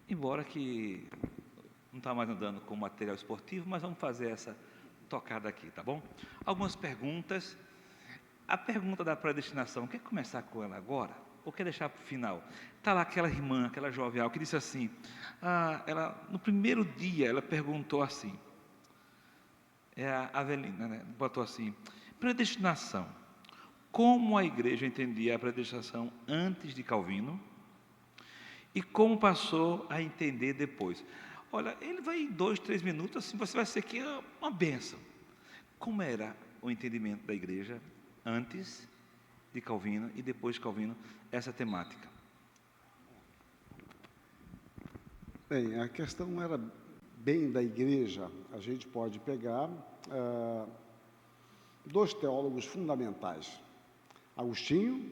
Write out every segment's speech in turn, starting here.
embora que não está mais andando com material esportivo, mas vamos fazer essa tocada aqui, tá bom? Algumas perguntas. A pergunta da predestinação, quer começar com ela agora? Ou quer deixar para o final? Está lá aquela irmã, aquela jovial, que disse assim, no primeiro dia, ela perguntou assim, a Avelina, né, botou assim, predestinação, como a igreja entendia a predestinação antes de Calvino e como passou a entender depois? Olha, ele vai em 2, 3 minutos, assim, você vai ser aqui uma bênção. Como era o entendimento da igreja antes de Calvino e depois de Calvino, essa temática? Bem, a questão era bem da igreja. A gente pode pegar dois teólogos fundamentais. Agostinho,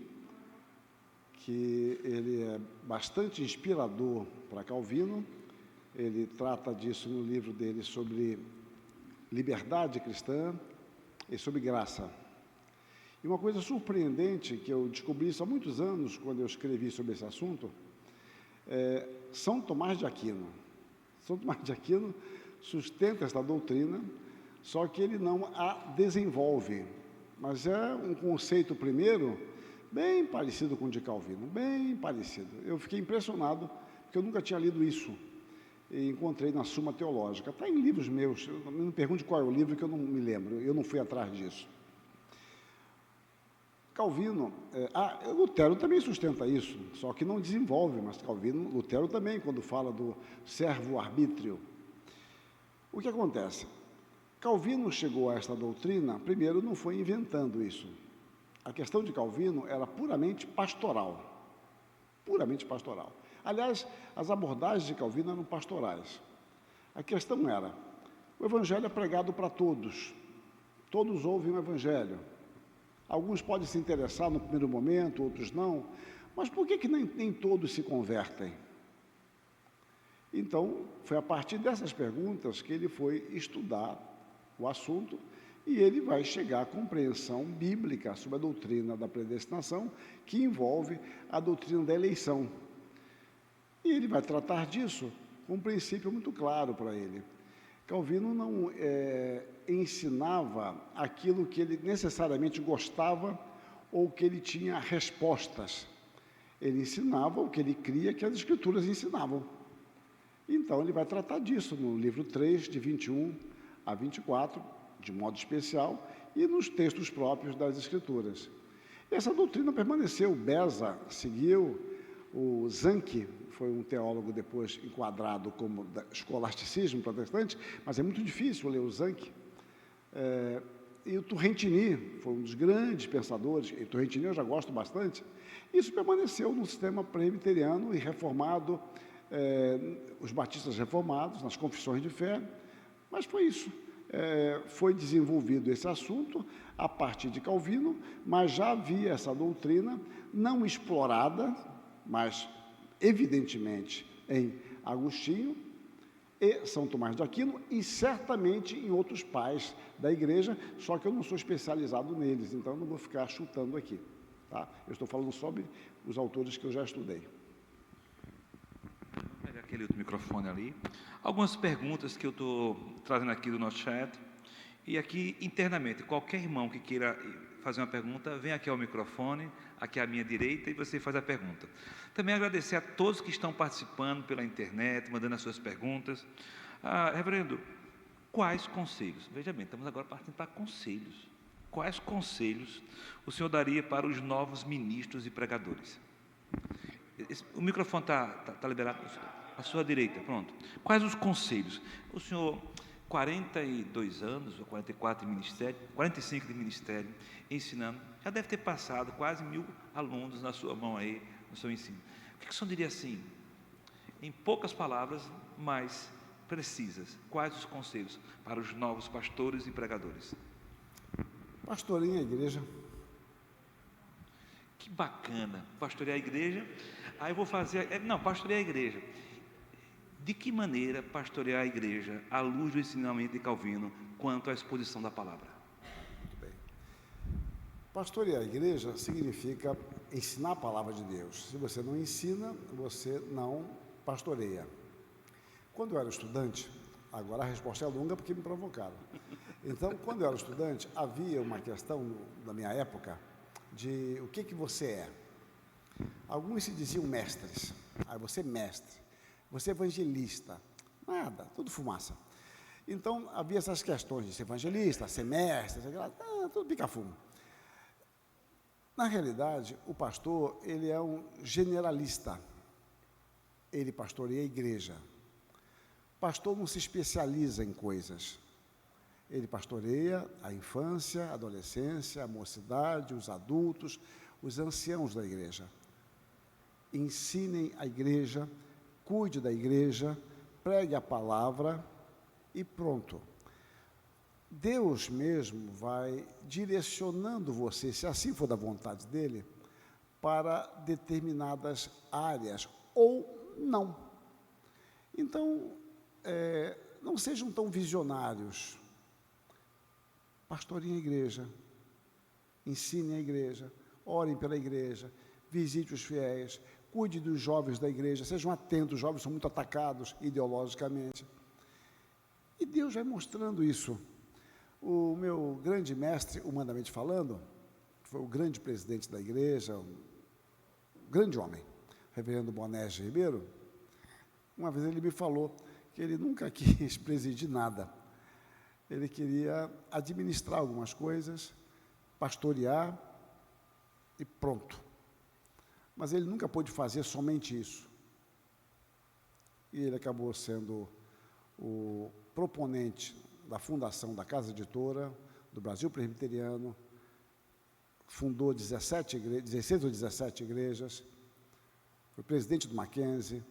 que ele é bastante inspirador para Calvino, ele trata disso no livro dele sobre liberdade cristã e sobre graça. E uma coisa surpreendente que eu descobri isso há muitos anos, quando eu escrevi sobre esse assunto, São Tomás de Aquino. São Tomás de Aquino sustenta essa doutrina, só que ele não a desenvolve. Mas é um conceito, primeiro, bem parecido com o de Calvino, bem parecido. Eu fiquei impressionado, porque eu nunca tinha lido isso. E encontrei na Suma Teológica. Está em livros meus, não me pergunte qual é o livro, que eu não me lembro, eu não fui atrás disso. Calvino, Lutero também sustenta isso, só que não desenvolve, mas Lutero também, quando fala do servo-arbítrio. O que acontece? Calvino chegou a esta doutrina, primeiro, não foi inventando isso. A questão de Calvino era puramente pastoral. Puramente pastoral. Aliás, as abordagens de Calvino eram pastorais. A questão era, o evangelho é pregado para todos. Todos ouvem o evangelho. Alguns podem se interessar no primeiro momento, outros não. Mas por que nem todos se convertem? Então, foi a partir dessas perguntas que ele foi estudar o assunto e ele vai chegar à compreensão bíblica sobre a doutrina da predestinação, que envolve a doutrina da eleição. E ele vai tratar disso com um princípio muito claro para ele. Calvino não ensinava aquilo que ele necessariamente gostava ou que ele tinha respostas. Ele ensinava o que ele cria que as Escrituras ensinavam. Então, ele vai tratar disso no livro 3, de 21 a 24, de modo especial, e nos textos próprios das Escrituras. Essa doutrina permaneceu. Beza seguiu, o Zanchi foi um teólogo depois enquadrado como escolasticismo protestante, mas é muito difícil ler o Zanchi. E o Turrentini foi um dos grandes pensadores, e Turrentini eu já gosto bastante. Isso permaneceu no sistema presbiteriano e reformado, os batistas reformados, nas confissões de fé, mas foi isso. Foi desenvolvido esse assunto a partir de Calvino, mas já havia essa doutrina não explorada, mas evidentemente em Agostinho e São Tomás de Aquino e certamente em outros pais da igreja, só que eu não sou especializado neles, então eu não vou ficar chutando aqui, tá? Eu estou falando sobre os autores que eu já estudei. Vou pegar aquele outro microfone ali. Algumas perguntas que eu estou trazendo aqui do nosso chat. E aqui, internamente, qualquer irmão que queira fazer uma pergunta, vem aqui ao microfone, aqui à minha direita, e você faz a pergunta. Também agradecer a todos que estão participando pela internet, mandando as suas perguntas. Reverendo, quais conselhos? Veja bem, estamos agora partindo para conselhos. Quais conselhos o senhor daria para os novos ministros e pregadores? O microfone está liberado? À sua direita, pronto. Quais os conselhos? O senhor, 42 anos, ou 44 de ministério, 45 de ministério, ensinando, já deve ter passado quase 1000 alunos na sua mão aí, no seu ensino. O que o senhor diria assim, em poucas palavras, mais precisas? Quais os conselhos para os novos pastores e pregadores? Pastoreiem a igreja. Que bacana, pastorear a igreja. Aí eu vou fazer, pastorear a igreja. De que maneira pastorear a igreja à luz do ensinamento de Calvino quanto à exposição da palavra? Muito bem. Pastorear a igreja significa ensinar a palavra de Deus. Se você não ensina, você não pastoreia. Quando eu era estudante, agora a resposta é longa porque me provocaram. Então, quando eu era estudante, havia uma questão na minha época de o que você é. Alguns se diziam mestres. Você é mestre, você é evangelista. Nada, tudo fumaça. Então, havia essas questões de ser evangelista, ser mestre, tudo pica-fumo. Na realidade, o pastor, ele é um generalista. Ele pastoreia a igreja. Pastor não se especializa em coisas. Ele pastoreia a infância, a adolescência, a mocidade, os adultos, os anciãos da igreja. Ensinem a igreja, cuide da igreja, pregue a palavra e pronto. Deus mesmo vai direcionando você, se assim for da vontade dele, para determinadas áreas ou não. Então, não sejam tão visionários. Pastorem a igreja, ensinem a igreja, orem pela igreja, visite os fiéis, cuide dos jovens da igreja, sejam atentos, os jovens são muito atacados ideologicamente. E Deus vai mostrando isso. O meu grande mestre, humanamente falando, foi o grande presidente da igreja, um grande homem, reverendo Bonésio Ribeiro, uma vez ele me falou que ele nunca quis presidir nada. Ele queria administrar algumas coisas, pastorear e pronto. Mas ele nunca pôde fazer somente isso. E ele acabou sendo o proponente da fundação da Casa Editora, do Brasil Presbiteriano, fundou 16 ou 17 igrejas, foi presidente do Mackenzie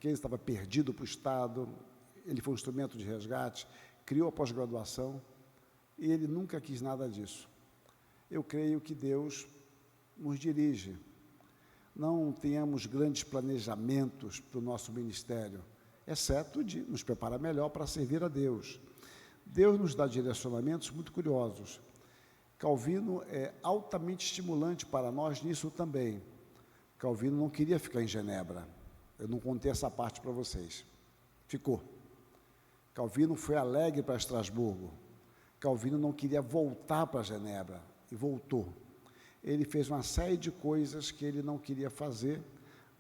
estava perdido para o Estado, ele foi um instrumento de resgate, criou a pós-graduação, e ele nunca quis nada disso. Eu creio que Deus nos dirige. Não tenhamos grandes planejamentos para o nosso ministério, exceto de nos preparar melhor para servir a Deus. Deus nos dá direcionamentos muito curiosos. Calvino é altamente estimulante para nós nisso também. Calvino não queria ficar em Genebra. Eu não contei essa parte para vocês. Ficou. Calvino foi alegre para Estrasburgo. Calvino não queria voltar para Genebra e voltou. Ele fez uma série de coisas que ele não queria fazer,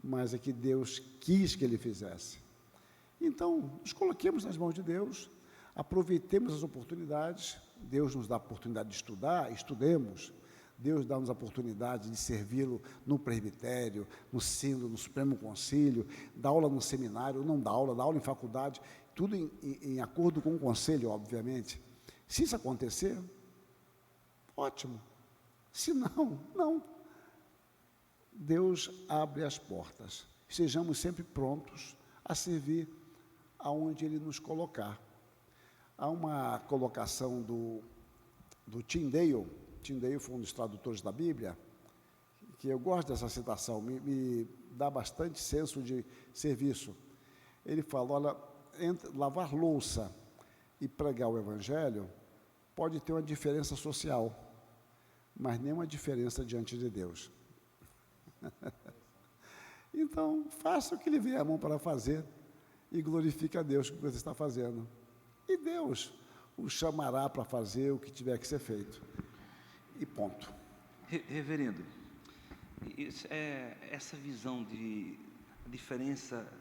mas é que Deus quis que ele fizesse. Então, nos coloquemos nas mãos de Deus, aproveitemos as oportunidades. Deus nos dá a oportunidade de estudar, estudemos. Deus dá-nos a oportunidade de servi-lo no presbitério, no sínodo, no Supremo Concílio, dá aula no seminário, não dá aula em faculdade, tudo em acordo com o conselho, obviamente. Se isso acontecer, ótimo. Se não, não. Deus abre as portas. Sejamos sempre prontos a servir aonde Ele nos colocar. Há uma colocação do Tyndale. Tyndale foi um dos tradutores da Bíblia, que eu gosto dessa citação, me dá bastante senso de serviço. Ele fala, olha, lavar louça e pregar o Evangelho pode ter uma diferença social, mas nenhuma diferença diante de Deus. Então, faça o que lhe vier a mão para fazer e glorifique a Deus com o que você está fazendo. E Deus o chamará para fazer o que tiver que ser feito. E ponto. Reverendo, essa visão de diferença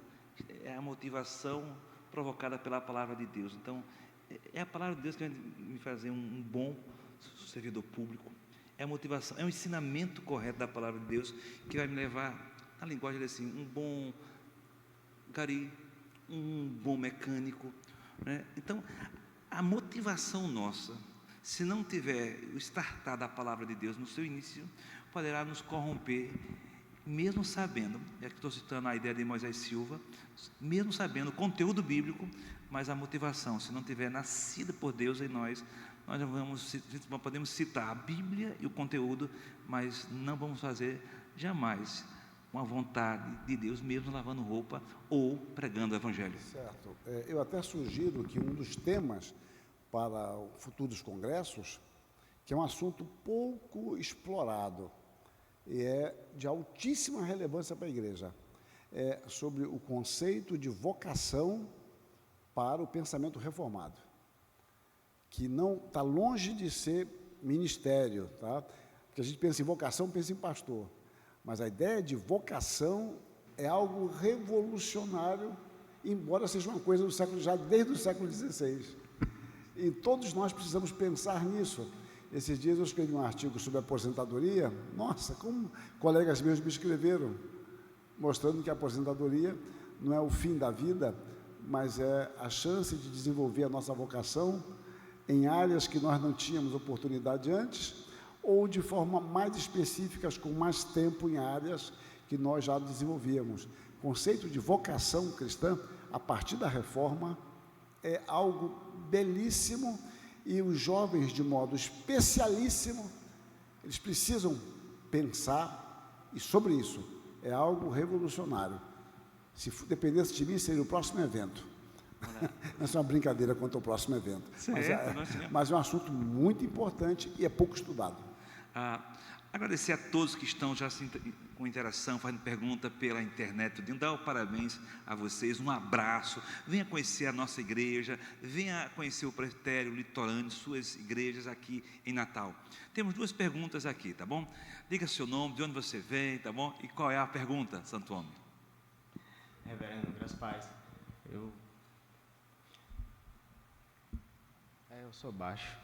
é a motivação provocada pela palavra de Deus. Então, é a palavra de Deus que vai me fazer um bom servidor público. É a motivação, é o ensinamento correto da palavra de Deus que vai me levar, na linguagem assim, um bom gari, um bom mecânico, né? Então, a motivação nossa, se não tiver o startar da palavra de Deus no seu início, poderá nos corromper, mesmo sabendo, é que estou citando a ideia de Moisés Silva, mesmo sabendo o conteúdo bíblico, mas a motivação, se não tiver nascida por Deus em nós não podemos citar a Bíblia e o conteúdo, mas não vamos fazer jamais uma vontade de Deus, mesmo lavando roupa ou pregando o Evangelho. Certo. Eu até sugiro que um dos temas para futuros congressos, que é um assunto pouco explorado e é de altíssima relevância para a igreja, é sobre o conceito de vocação para o pensamento reformado, que não está longe de ser ministério, tá? Porque a gente pensa em vocação, pensa em pastor, mas a ideia de vocação é algo revolucionário, embora seja uma coisa do século, já desde o século XVI. E todos nós precisamos pensar nisso. Esses dias eu escrevi um artigo sobre aposentadoria. Nossa, como colegas meus me escreveram, mostrando que a aposentadoria não é o fim da vida, mas é a chance de desenvolver a nossa vocação em áreas que nós não tínhamos oportunidade antes, ou de forma mais específica, com mais tempo em áreas que nós já desenvolvíamos. O conceito de vocação cristã, a partir da reforma, é algo belíssimo, e os jovens, de modo especialíssimo, eles precisam pensar, e sobre isso, é algo revolucionário. Se dependesse de mim, seria o próximo evento. Essa é uma brincadeira quanto ao próximo evento. Mas é um assunto muito importante e é pouco estudado. Agradecer a todos que estão já com interação, fazendo pergunta pela internet. Dar os parabéns a vocês, um abraço. Venha conhecer a nossa igreja, venha conhecer o Presbitério Litorâneo, suas igrejas aqui em Natal. Temos 2 perguntas aqui, tá bom? Diga seu nome, de onde você vem, tá bom? E qual é a pergunta, Santo Homem? Reverendo, graças paz. Eu sou baixo.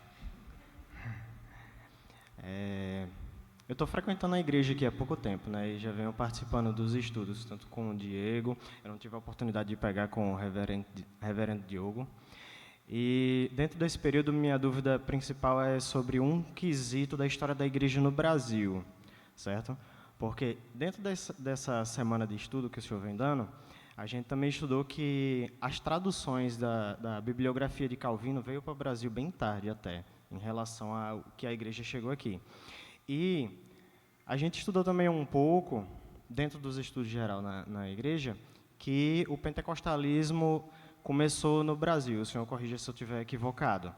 Eu estou frequentando a igreja aqui há pouco tempo, né? E já venho participando dos estudos, tanto com o Diego. Eu não tive a oportunidade de pegar com o reverendo Diogo. E dentro desse período, minha dúvida principal é sobre um quesito da história da igreja no Brasil, certo? Porque dentro dessa semana de estudo que o senhor vem dando, a gente também estudou que as traduções da bibliografia de Calvino veio para o Brasil bem tarde até, em relação ao que a igreja chegou aqui. E a gente estudou também um pouco, dentro dos estudos geral na igreja, que o pentecostalismo começou no Brasil. O senhor corrija se eu estiver equivocado.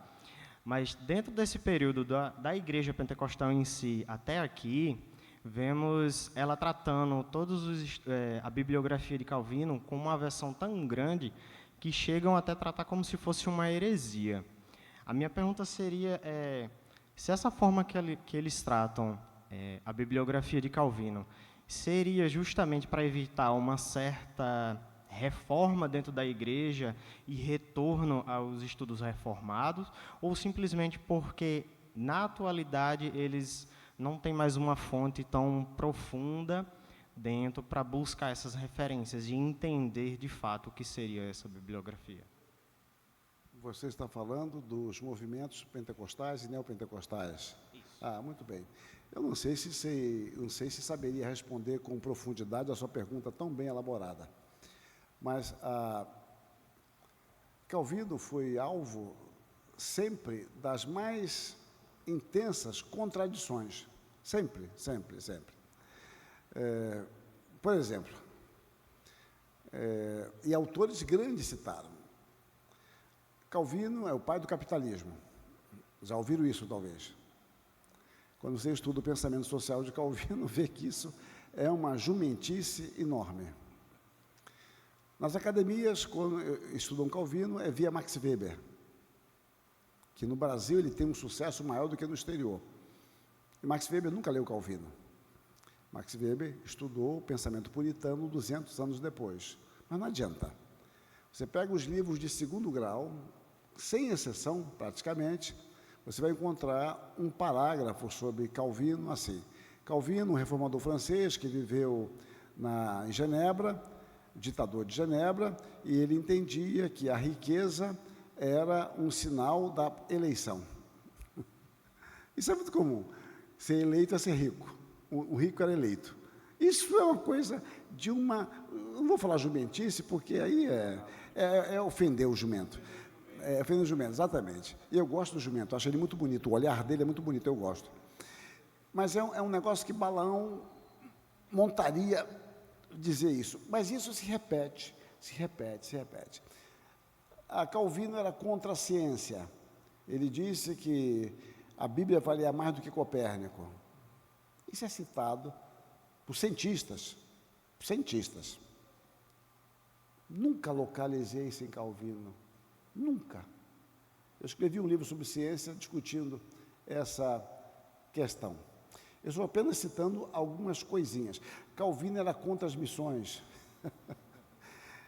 Mas dentro desse período da igreja pentecostal em si até aqui, vemos ela tratando a bibliografia de Calvino com uma versão tão grande que chegam até tratar como se fosse uma heresia. A minha pergunta seria, se essa forma que eles tratam a bibliografia de Calvino seria justamente para evitar uma certa reforma dentro da igreja e retorno aos estudos reformados, ou simplesmente porque, na atualidade, eles não têm mais uma fonte tão profunda dentro para buscar essas referências e entender, de fato, o que seria essa bibliografia? Você está falando dos movimentos pentecostais e neopentecostais? Isso. Muito bem. Eu não sei se saberia responder com profundidade a sua pergunta tão bem elaborada. Mas Calvino foi alvo sempre das mais intensas contradições. Sempre, sempre, sempre. Por exemplo, e autores grandes citaram, Calvino é o pai do capitalismo. Já ouviram isso, talvez? Quando você estuda o pensamento social de Calvino, vê que isso é uma jumentice enorme. Nas academias, quando estudam Calvino, é via Max Weber, que no Brasil ele tem um sucesso maior do que no exterior. E Max Weber nunca leu Calvino. Max Weber estudou o pensamento puritano 200 anos depois. Mas não adianta. Você pega os livros de 2º grau, sem exceção, praticamente, você vai encontrar um parágrafo sobre Calvino, assim. Calvino, um reformador francês que viveu em Genebra, ditador de Genebra, e ele entendia que a riqueza era um sinal da eleição. Isso é muito comum. Ser eleito é ser rico. O rico era eleito. Isso é uma coisa de uma... Não vou falar jumentice, porque aí é ofender o jumento. É ofender o jumento, exatamente. E eu gosto do jumento, acho ele muito bonito. O olhar dele é muito bonito, eu gosto. Mas é um negócio que Balaão montaria dizer isso. Mas isso se repete, se repete, se repete. Calvino era contra a ciência. Ele disse que a Bíblia valia mais do que Copérnico. Isso é citado por cientistas. Nunca localizei isso em Calvino. Nunca. Eu escrevi um livro sobre ciência discutindo essa questão. Eu estou apenas citando algumas coisinhas. Calvino era contra as missões.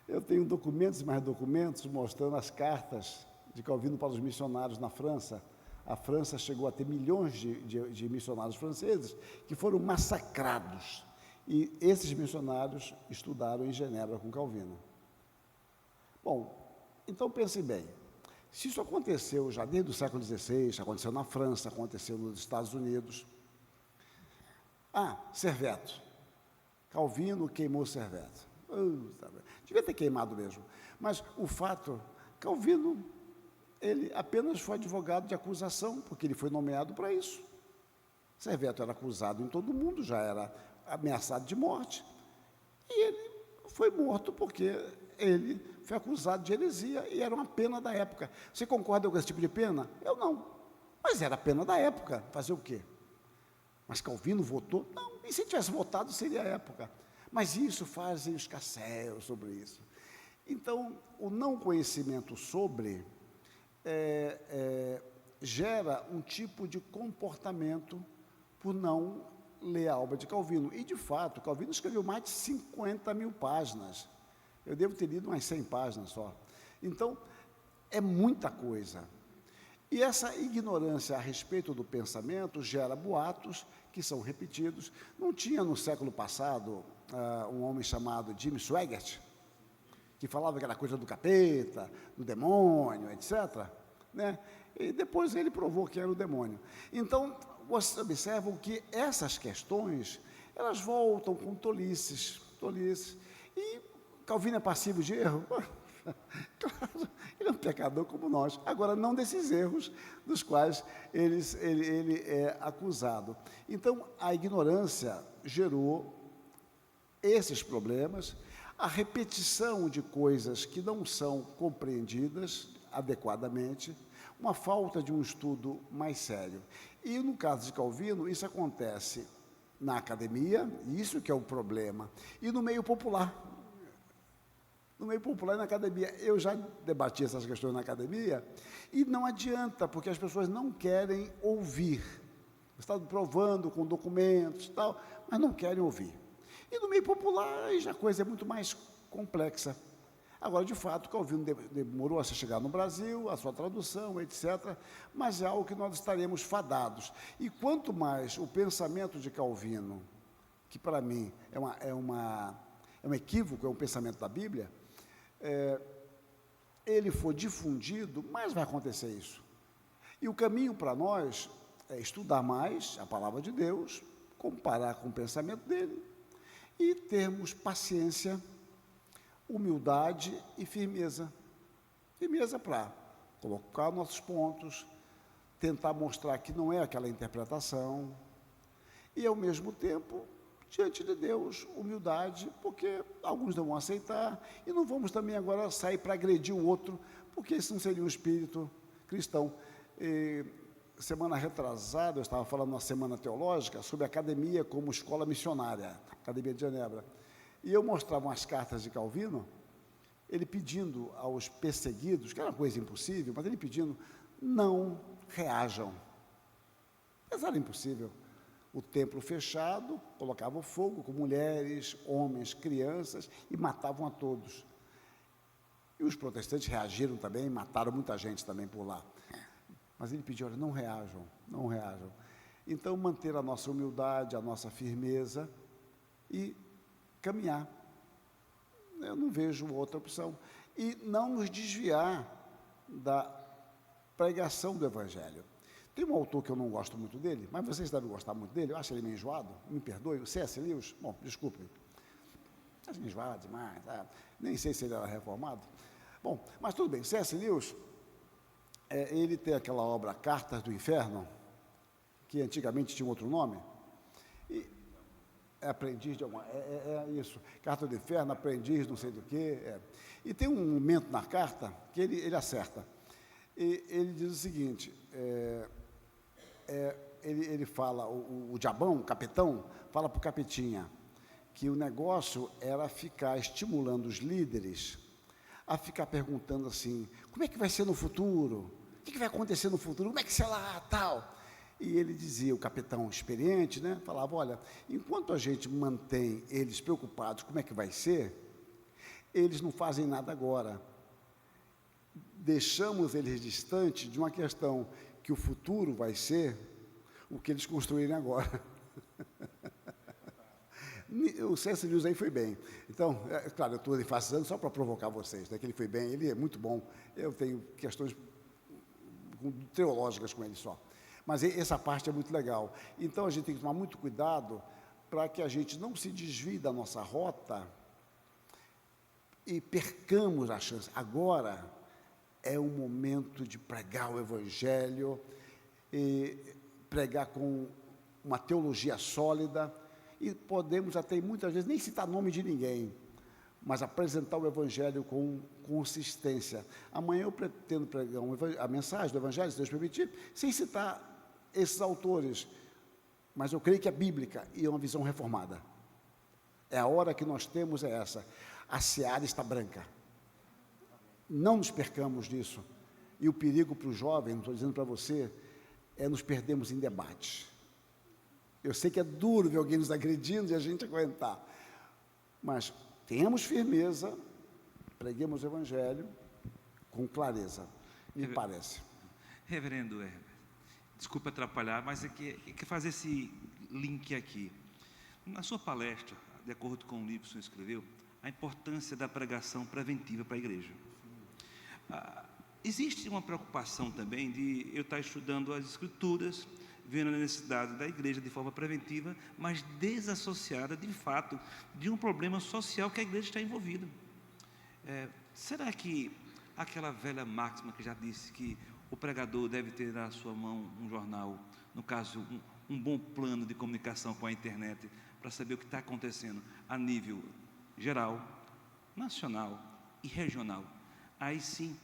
Eu tenho documentos e mais documentos mostrando as cartas de Calvino para os missionários na França. A França chegou a ter milhões de missionários franceses que foram massacrados. E esses missionários estudaram em Genebra com Calvino. Bom, então pense bem. Se isso aconteceu já desde o século XVI, aconteceu na França, aconteceu nos Estados Unidos. Serveto. Calvino queimou Serveto. Devia ter queimado mesmo. Mas o fato, Calvino, ele apenas foi advogado de acusação, porque ele foi nomeado para isso. Serveto era acusado em todo mundo, já era ameaçado de morte. E ele foi morto porque ele foi acusado de heresia e era uma pena da época. Você concorda com esse tipo de pena? Eu não. Mas era a pena da época. Fazer o quê? Mas Calvino votou? Não. E se tivesse votado, seria a época. Mas isso fazem escasseio sobre isso. Então, o não conhecimento sobre gera um tipo de comportamento por não ler a obra de Calvino. E, de fato, Calvino escreveu mais de 50 mil páginas. Eu devo ter lido umas 100 páginas só. Então, é muita coisa. E essa ignorância a respeito do pensamento gera boatos que são repetidos. Não tinha no século passado um homem chamado Jim Swaggart, que falava que era coisa do capeta, do demônio, etc., né? E depois ele provou que era o demônio. Então, vocês observam que essas questões, elas voltam com tolices. E Calvino é passivo de erro? Claro, ele é um pecador como nós. Agora, não desses erros dos quais ele é acusado. Então, a ignorância gerou esses problemas, a repetição de coisas que não são compreendidas adequadamente, uma falta de um estudo mais sério. E, no caso de Calvino, isso acontece na academia, isso que é o problema, e no meio popular. No meio popular e na academia. Eu já debati essas questões na academia, e não adianta, porque as pessoas não querem ouvir. Está provando com documentos e tal, mas não querem ouvir. E no meio popular, aí já a coisa é muito mais complexa. Agora, de fato, Calvino demorou a chegar no Brasil, a sua tradução, etc., mas é algo que nós estaremos fadados. E quanto mais o pensamento de Calvino, que para mim é um equívoco, é um pensamento da Bíblia, ele for difundido, mais vai acontecer isso. E o caminho para nós é estudar mais a palavra de Deus, comparar com o pensamento dele e termos paciência, humildade e firmeza. Firmeza para colocar nossos pontos, tentar mostrar que não é aquela interpretação e, ao mesmo tempo, diante de Deus, humildade, porque alguns não vão aceitar, e não vamos também agora sair para agredir o outro, porque isso não seria um espírito cristão. Semana retrasada, eu estava falando na Semana Teológica sobre a academia como escola missionária, Academia de Genebra, e eu mostrava umas cartas de Calvino, ele pedindo aos perseguidos, que era uma coisa impossível, mas ele pedindo, não reajam. Mas era impossível. O templo fechado, colocavam fogo com mulheres, homens, crianças e matavam a todos. E os protestantes reagiram também, mataram muita gente também por lá. Mas ele pediu, olha, não reajam, não reajam. Então, manter a nossa humildade, a nossa firmeza e caminhar. Eu não vejo outra opção. E não nos desviar da pregação do Evangelho. Tem um autor que eu não gosto muito dele, mas vocês devem gostar muito dele, eu acho ele meio enjoado, me perdoe, o C.S. Lewis, bom, desculpe, acho enjoado demais, nem sei se ele era reformado. Bom, mas tudo bem, C.S. Lewis, ele tem aquela obra Cartas do Inferno, que antigamente tinha outro nome, e aprendiz de alguma, isso, Carta do Inferno, aprendiz não sei do que, e tem um momento na carta que ele acerta, e ele diz o seguinte, ele fala, o diabão, o capitão, fala para o capetinha, que o negócio era ficar estimulando os líderes a ficar perguntando assim, como é que vai ser no futuro? O que vai acontecer no futuro? Como é que será, tal? E ele dizia, o capitão experiente, né, falava, olha, enquanto a gente mantém eles preocupados como é que vai ser, eles não fazem nada agora. Deixamos eles distantes de uma questão que o futuro vai ser o que eles construírem agora. O C.S. Lewis aí foi bem. Então, claro, eu estou enfatizando só para provocar vocês, né, que ele foi bem, ele é muito bom. Eu tenho questões teológicas com ele só. Mas essa parte é muito legal. Então, a gente tem que tomar muito cuidado para que a gente não se desvie da nossa rota e percamos a chance. Agora é o momento de pregar o Evangelho, e pregar com uma teologia sólida, e podemos até muitas vezes nem citar nome de ninguém, mas apresentar o Evangelho com consistência. Amanhã eu pretendo pregar a mensagem do Evangelho, se Deus permitir, sem citar esses autores, mas eu creio que é bíblica e é uma visão reformada. É a hora que nós temos, é essa. A seara está branca. Não nos percamos disso. E o perigo para o jovem, não estou dizendo para você, é nos perdermos em debates. Eu sei que é duro ver alguém nos agredindo e a gente aguentar, mas tenhamos firmeza, preguemos o Evangelho com clareza, me parece. Reverendo Herbert, desculpa atrapalhar, mas é que fazer esse link aqui. Na sua palestra, de acordo com o livro que o senhor escreveu, a importância da pregação preventiva para a igreja. Existe uma preocupação também de eu estar estudando as Escrituras, vendo a necessidade da igreja de forma preventiva, mas desassociada, de fato, de um problema social que a igreja está envolvida. Será que aquela velha máxima que já disse que o pregador deve ter na sua mão um jornal, no caso, um bom plano de comunicação com a internet, para saber o que está acontecendo a nível geral, nacional e regional? Aí sim,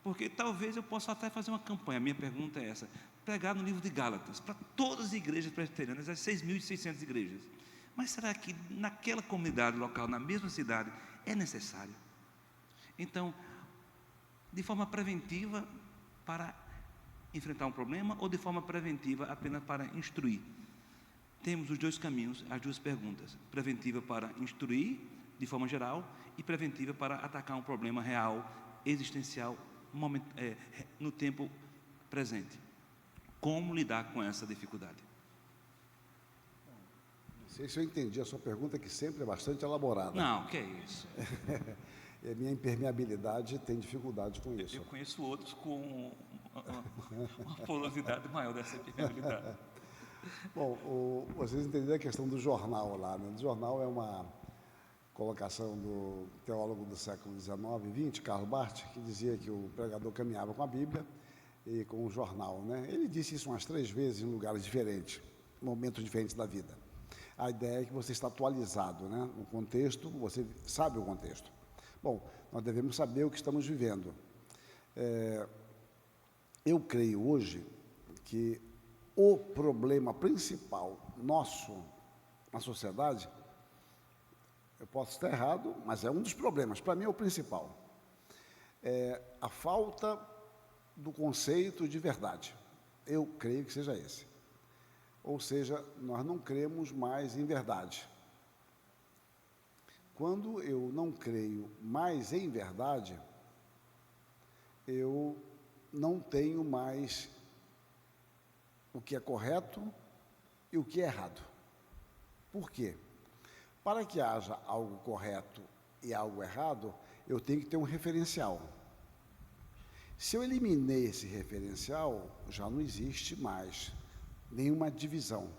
porque talvez eu possa até fazer uma campanha, a minha pergunta é essa, pregar no livro de Gálatas, para todas as igrejas presbiterianas, as 6.600 igrejas. Mas será que naquela comunidade local, na mesma cidade, é necessário? Então, de forma preventiva para enfrentar um problema ou de forma preventiva apenas para instruir? Temos os dois caminhos, as duas perguntas. Preventiva para instruir, de forma geral, e preventiva para atacar um problema real, existencial, no tempo presente. Como lidar com essa dificuldade? Não sei se eu entendi a sua pergunta, que sempre é bastante elaborada. Não, que é isso. A minha impermeabilidade tem dificuldade com isso. Eu conheço outros com uma porosidade maior dessa impermeabilidade. Bom, vocês entenderam a questão do jornal lá, né? O jornal é uma colocação do teólogo do século XIX e XX, Karl Barth, que dizia que o pregador caminhava com a Bíblia e com o jornal, né? Ele disse isso umas 3 vezes em lugares diferentes, momentos diferentes da vida. A ideia é que você está atualizado, né? O contexto, você sabe o contexto. Bom, nós devemos saber o que estamos vivendo. Eu creio hoje que o problema principal nosso na sociedade, eu posso estar errado, mas é um dos problemas, para mim é o principal, é a falta do conceito de verdade. Eu creio que seja esse. Ou seja, nós não cremos mais em verdade. Quando eu não creio mais em verdade, eu não tenho mais o que é correto e o que é errado. Por quê? Para que haja algo correto e algo errado, eu tenho que ter um referencial. Se eu eliminei esse referencial, já não existe mais nenhuma divisão.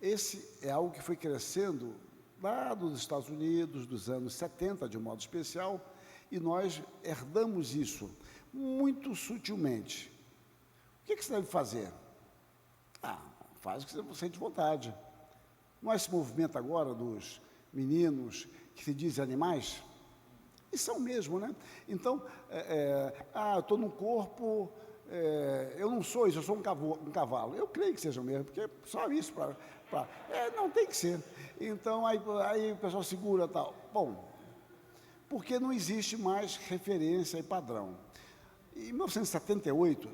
Esse é algo que foi crescendo lá dos Estados Unidos, dos anos 70, de um modo especial, e nós herdamos isso muito sutilmente. O que você deve fazer? Faz o que você sente vontade. Não é esse movimento agora dos meninos que se dizem animais? E são mesmo, né? Então, eu estou num corpo, eu não sou isso, eu sou um cavalo. Eu creio que seja mesmo, porque só isso não tem que ser. Então, aí o pessoal segura tal. Bom, porque não existe mais referência e padrão. Em 1978,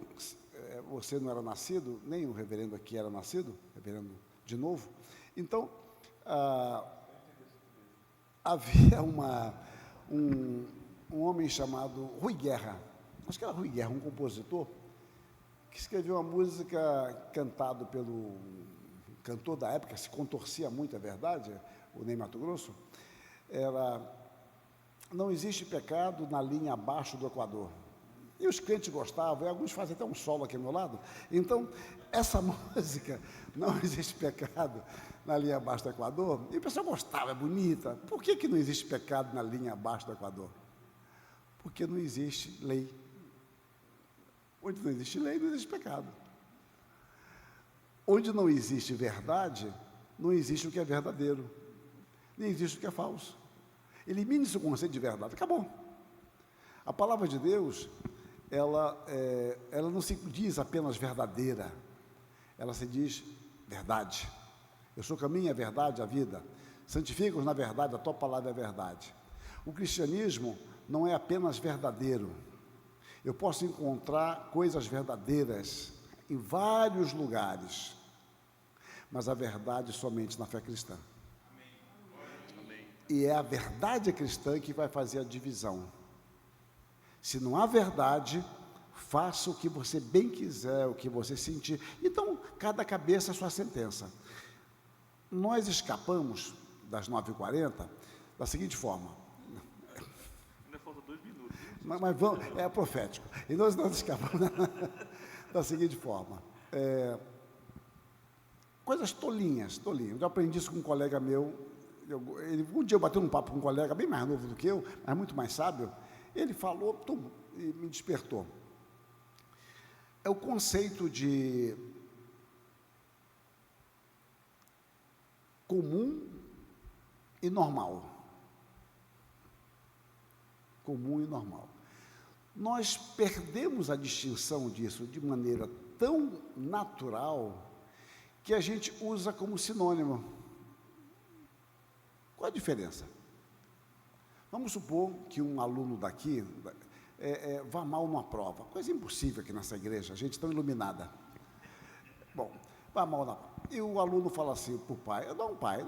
você não era nascido, nem o reverendo aqui era nascido, reverendo de novo, então, havia um homem chamado Rui Guerra, acho que era Rui Guerra, um compositor, que escreveu uma música cantado pelo cantor da época, se contorcia muito, é verdade, o Ney Matogrosso, era: não existe pecado na linha abaixo do Equador. E os crentes gostavam, e alguns fazem até um solo aqui ao meu lado. Então, essa música, não existe pecado na linha abaixo do Equador, e o pessoal gostava, é bonita. Por que não existe pecado na linha abaixo do Equador? Porque não existe lei. Onde não existe lei, não existe pecado. Onde não existe verdade, não existe o que é verdadeiro, nem existe o que é falso. Elimine-se o conceito de verdade, acabou. A palavra de Deus, ela não se diz apenas verdadeira, ela se diz verdade. Eu sou o caminho, a verdade, a vida. Santifica-os na verdade, a tua palavra é verdade. O cristianismo não é apenas verdadeiro. Eu posso encontrar coisas verdadeiras em vários lugares, mas a verdade somente na fé cristã. E é a verdade cristã que vai fazer a divisão. Se não há verdade, faça o que você bem quiser, o que você sentir. Então, cada cabeça a sua sentença. Nós escapamos das 9h40 da seguinte forma. Ainda faltam 2 minutos. Mas vamos, é profético. E nós escapamos da seguinte forma. Coisas tolinhas. Eu já aprendi isso com um colega meu. Um dia eu bati um papo com um colega bem mais novo do que eu, mas muito mais sábio. Ele falou e me despertou. É o conceito de comum e normal. Comum e normal. Nós perdemos a distinção disso de maneira tão natural que a gente usa como sinônimo. Qual a diferença? Vamos supor que um aluno daqui vá mal numa prova. Coisa impossível aqui nessa igreja, a gente tão iluminada. Bom, vá mal na prova. E o aluno fala assim para o pai: não, pai,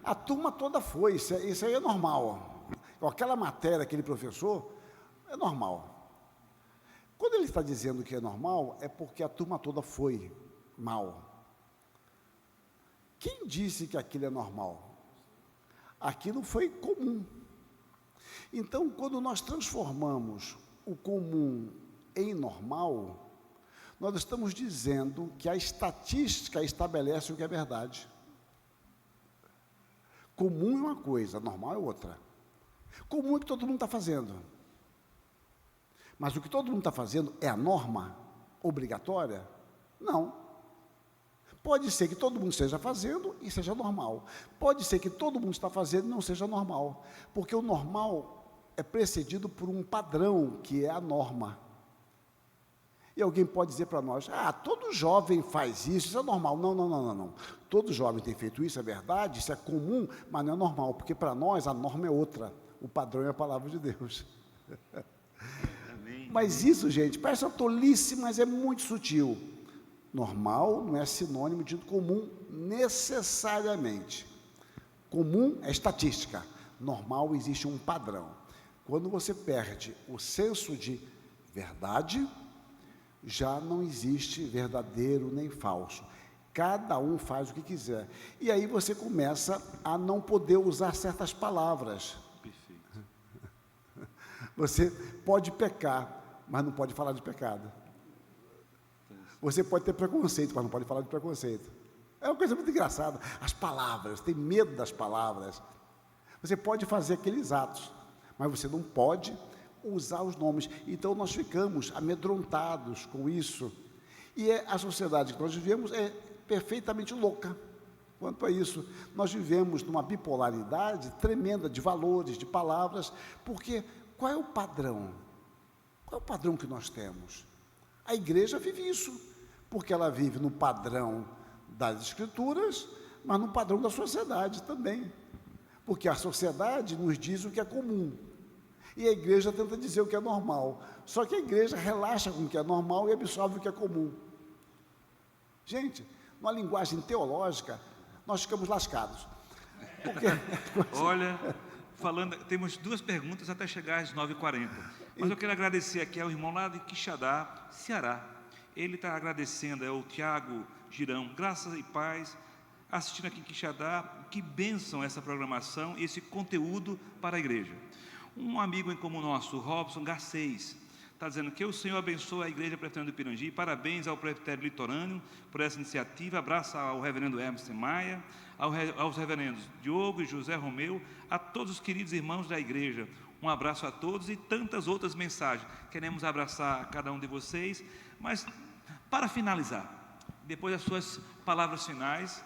a turma toda foi, isso aí é normal. Aquela matéria, aquele professor, é normal. Quando ele está dizendo que é normal, é porque a turma toda foi mal. Quem disse que aquilo é normal? Aquilo foi comum. Então, quando nós transformamos o comum em normal, nós estamos dizendo que a estatística estabelece o que é verdade. Comum é uma coisa, normal é outra. Comum é o que todo mundo está fazendo. Mas o que todo mundo está fazendo é a norma obrigatória? Não. Pode ser que todo mundo esteja fazendo e seja normal. Pode ser que todo mundo está fazendo e não seja normal. Porque o normal é precedido por um padrão, que é a norma. E alguém pode dizer para nós: todo jovem faz isso é normal. Não. Todo jovem tem feito isso, é verdade, isso é comum, mas não é normal, porque para nós a norma é outra. O padrão é a palavra de Deus. Mas isso, gente, parece uma tolice, mas é muito sutil. Normal não é sinônimo de comum necessariamente. Comum é estatística. Normal existe um padrão. Quando você perde o senso de verdade, já não existe verdadeiro nem falso. Cada um faz o que quiser. E aí você começa a não poder usar certas palavras. Perfeito. Você pode pecar, mas não pode falar de pecado. Você pode ter preconceito, mas não pode falar de preconceito. É uma coisa muito engraçada. As palavras, tem medo das palavras. Você pode fazer aqueles atos, mas você não pode usar os nomes. Então nós ficamos amedrontados com isso. E a sociedade que nós vivemos é perfeitamente louca quanto a isso. Nós vivemos numa bipolaridade tremenda de valores, de palavras, porque qual é o padrão? Qual é o padrão que nós temos? A igreja vive isso, porque ela vive no padrão das Escrituras, mas no padrão da sociedade também. Porque a sociedade nos diz o que é comum. E a igreja tenta dizer o que é normal. Só que a igreja relaxa com o que é normal e absorve o que é comum. Gente, numa linguagem teológica, nós ficamos lascados. Porque... Olha, temos 2 perguntas até chegar às 9h40. Mas eu quero agradecer aqui ao irmão lá de Quixadá, Ceará. Ele está agradecendo, é o Tiago Girão, graças e paz, assistindo aqui em Quixadá. Que bênção essa programação, esse conteúdo para a igreja. Um amigo em comum nosso, Robson Garcês, está dizendo que o Senhor abençoe a Igreja Presbiteriana do Pirangi. Parabéns ao Presbitério Litorâneo por essa iniciativa. Abraço ao reverendo Hermes Maia, aos reverendos Diogo e José Romeu, a todos os queridos irmãos da igreja. Um abraço a todos e tantas outras mensagens. Queremos abraçar cada um de vocês. Mas, para finalizar, depois das suas palavras finais,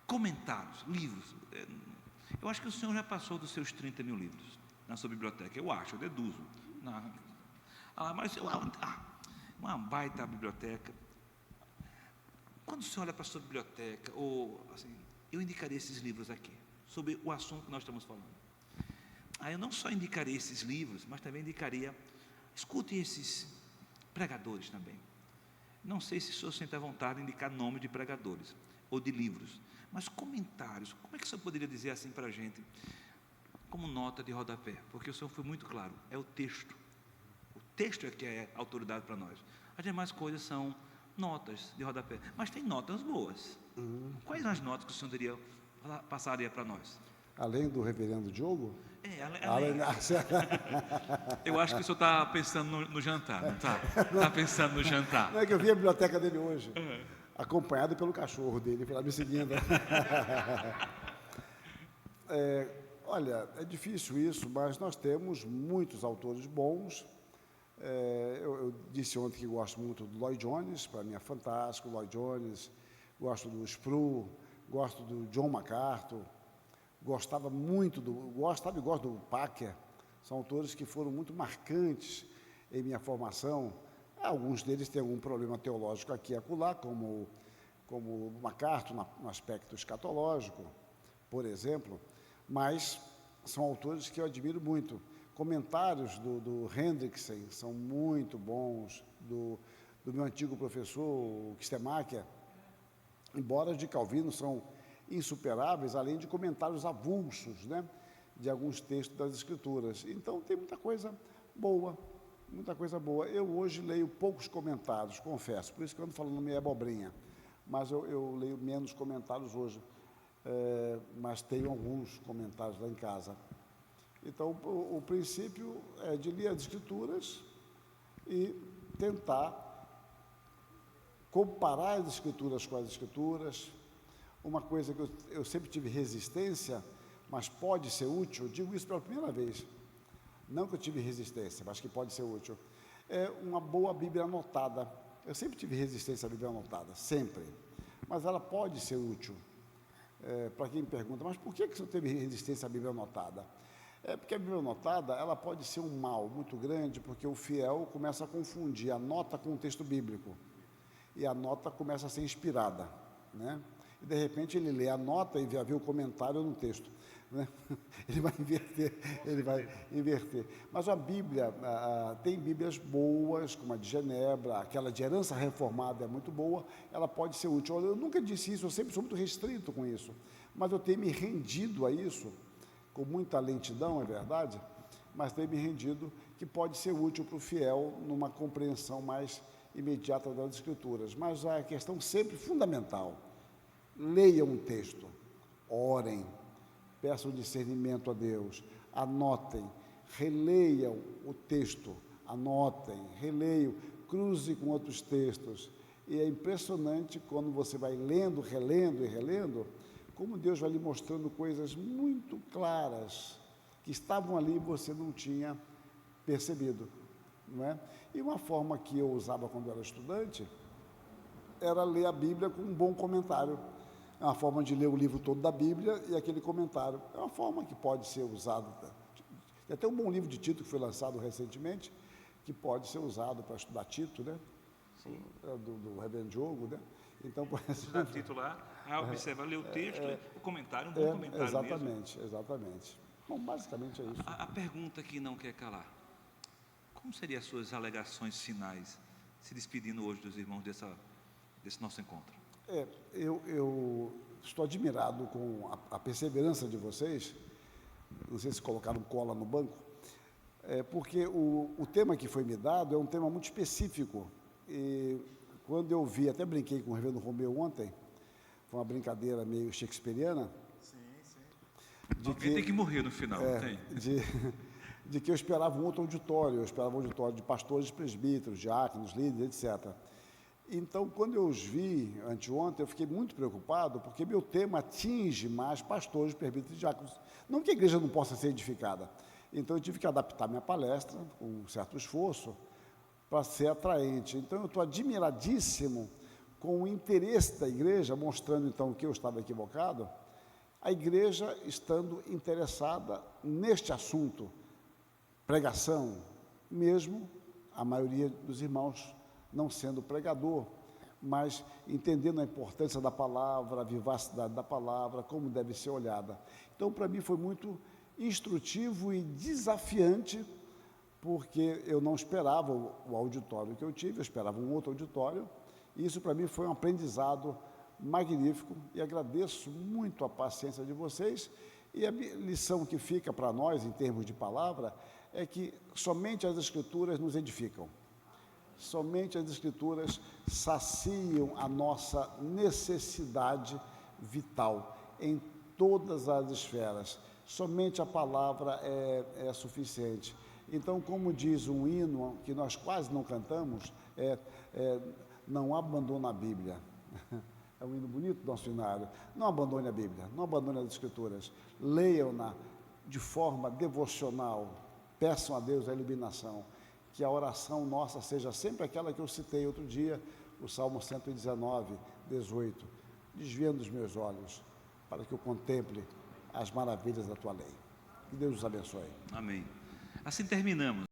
comentários, livros. Eu acho que o senhor já passou dos seus 30 mil livros na sua biblioteca. Eu acho, eu deduzo. Mas uma baita biblioteca. Quando o senhor olha para a sua biblioteca, ou assim, eu indicaria esses livros aqui, sobre o assunto que nós estamos falando. Eu não só indicaria esses livros, mas também indicaria, escute esses pregadores também. Não sei se o senhor sente a vontade de indicar nome de pregadores, ou de livros, mas comentários. Como é que o senhor poderia dizer assim para a gente, como nota de rodapé? Porque o senhor foi muito claro, é o texto. O texto é que é autoridade para nós. As demais coisas são notas de rodapé, mas tem notas boas. Quais as notas que o senhor passaria para nós? Além do reverendo Diogo? Além. Eu acho que o senhor está pensando no jantar, não está? Está pensando no jantar. Não é que eu vi a biblioteca dele hoje, acompanhado pelo cachorro dele, foi lá me seguindo. Olha, é difícil isso, mas nós temos muitos autores bons. Eu disse ontem que gosto muito do Lloyd Jones, para mim é fantástico, Lloyd Jones, gosto do Sproul, gosto do John MacArthur, gosto e gosto do Packer. São autores que foram muito marcantes em minha formação. Alguns deles têm algum problema teológico aqui e acolá, como MacArthur no aspecto escatológico, por exemplo, mas são autores que eu admiro muito. Comentários do Hendrickson são muito bons, do meu antigo professor, Kistemacher, embora os de Calvino são insuperáveis, além de comentários avulsos, né, de alguns textos das Escrituras. Então, tem muita coisa boa, muita coisa boa. Eu hoje leio poucos comentários, confesso, por isso que eu ando falando meio abobrinha, mas eu leio menos comentários hoje, mas tenho alguns comentários lá em casa. Então, o princípio é de ler as Escrituras e tentar comparar as Escrituras com as Escrituras. Uma coisa que eu sempre tive resistência, mas pode ser útil, digo isso pela primeira vez, não que eu tive resistência, mas que pode ser útil, é uma boa Bíblia anotada. Eu sempre tive resistência à Bíblia anotada, sempre, mas ela pode ser útil. Para quem me pergunta, mas por que você teve resistência à Bíblia anotada? Porque a Bíblia anotada, ela pode ser um mal muito grande, porque o fiel começa a confundir a nota com o texto bíblico, e a nota começa a ser inspirada, né? E de repente ele lê a nota e vê o comentário no texto, né? Ele vai inverter. Mas a Bíblia, tem Bíblias boas, como a de Genebra, aquela de herança reformada é muito boa, ela pode ser útil. Eu nunca disse isso, eu sempre sou muito restrito com isso, mas eu tenho me rendido a isso, com muita lentidão, é verdade, mas tenho me rendido que pode ser útil para o fiel numa compreensão mais imediata das Escrituras. Mas a questão sempre fundamental: leiam um texto, orem, peçam discernimento a Deus, anotem, releiam o texto, anotem, releiam, cruze com outros textos. E é impressionante quando você vai lendo, relendo e relendo, como Deus vai lhe mostrando coisas muito claras que estavam ali e você não tinha percebido, não é? E uma forma que eu usava quando era estudante era ler a Bíblia com um bom comentário. É uma forma de ler o livro todo da Bíblia e aquele comentário. É uma forma que pode ser usada. Tem até um bom livro de Tito que foi lançado recentemente, que pode ser usado para estudar Tito, né? Sim. Do reverendo Diogo, né? Então, por exemplo, Tito lá. Observa, lê o texto, o comentário, um bom comentário exatamente, mesmo. exatamente. Bom, basicamente é isso. A pergunta que não quer calar. Como seriam as suas alegações finais, se despedindo hoje dos irmãos desse nosso encontro? Eu estou admirado com a perseverança de vocês. Não sei se colocaram cola no banco, porque o tema que foi me dado é um tema muito específico. E quando eu vi, até brinquei com o reverendo Romeu ontem, foi uma brincadeira meio shakespeariana. Alguém tem que morrer no final, tem. De que eu esperava um outro auditório, eu esperava um auditório de pastores, presbíteros, diáconos, líderes, etc. Então, quando eu os vi anteontem, eu fiquei muito preocupado, porque meu tema atinge mais pastores, presbíteros e diáconos. Não que a igreja não possa ser edificada. Então, eu tive que adaptar minha palestra, com um certo esforço, para ser atraente. Então, eu estou admiradíssimo com o interesse da igreja, mostrando, então, que eu estava equivocado, a igreja estando interessada neste assunto, pregação, mesmo a maioria dos irmãos não sendo pregador, mas entendendo a importância da palavra, a vivacidade da palavra, como deve ser olhada. Então, para mim, foi muito instrutivo e desafiante, porque eu não esperava o auditório que eu tive, eu esperava um outro auditório, e isso para mim foi um aprendizado magnífico, e agradeço muito a paciência de vocês, e a lição que fica para nós, em termos de palavra, é que somente as Escrituras nos edificam. Somente as Escrituras saciam a nossa necessidade vital em todas as esferas. Somente a palavra é suficiente. Então, como diz um hino que nós quase não cantamos, não abandona a Bíblia. É um hino bonito do nosso hinário. Não abandone a Bíblia, não abandone as Escrituras. Leiam-na de forma devocional. Peçam a Deus a iluminação. Que a oração nossa seja sempre aquela que eu citei outro dia, o Salmo 119, 18. Desviando os meus olhos, para que eu contemple as maravilhas da Tua lei. Que Deus os abençoe. Amém. Assim terminamos.